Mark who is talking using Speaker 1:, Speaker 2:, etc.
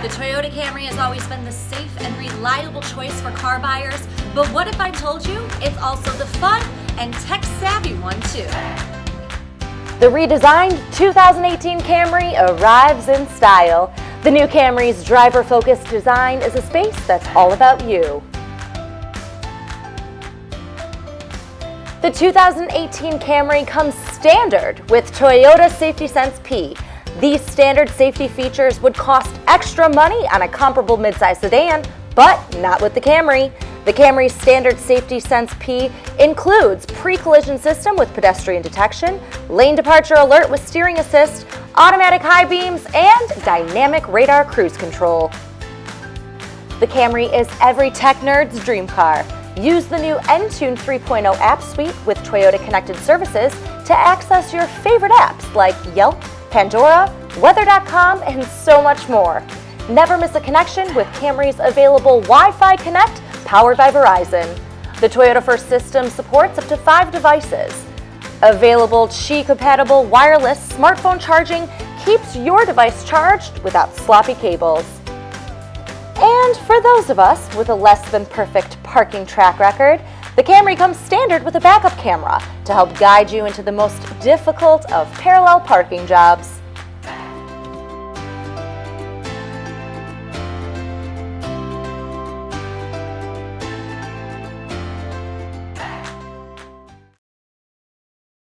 Speaker 1: The Toyota Camry has always been the safe and reliable choice for car buyers, but what if I told you it's also the fun and tech-savvy one too?
Speaker 2: The redesigned 2018 Camry arrives in style. The new Camry's driver-focused design is a space that's all about you. The 2018 Camry comes standard with Toyota Safety Sense P. These standard safety features would cost extra money on a comparable midsize sedan, but not with the Camry. The Camry's standard Safety Sense P includes pre-collision system with pedestrian detection, lane departure alert with steering assist, automatic high beams, and dynamic radar cruise control. The Camry is every tech nerd's dream car. Use the new Entune 3.0 app suite with Toyota connected services to access your favorite apps like Yelp, Pandora, weather.com, and so much more. Never miss a connection with Camry's available Wi-Fi Connect powered by Verizon. The Toyota First system supports up to 5 devices. Available Qi-compatible wireless smartphone charging keeps your device charged without sloppy cables. And for those of us with a less than perfect parking track record, the Camry comes standard with a backup camera to help guide you into the most difficult of parallel parking jobs.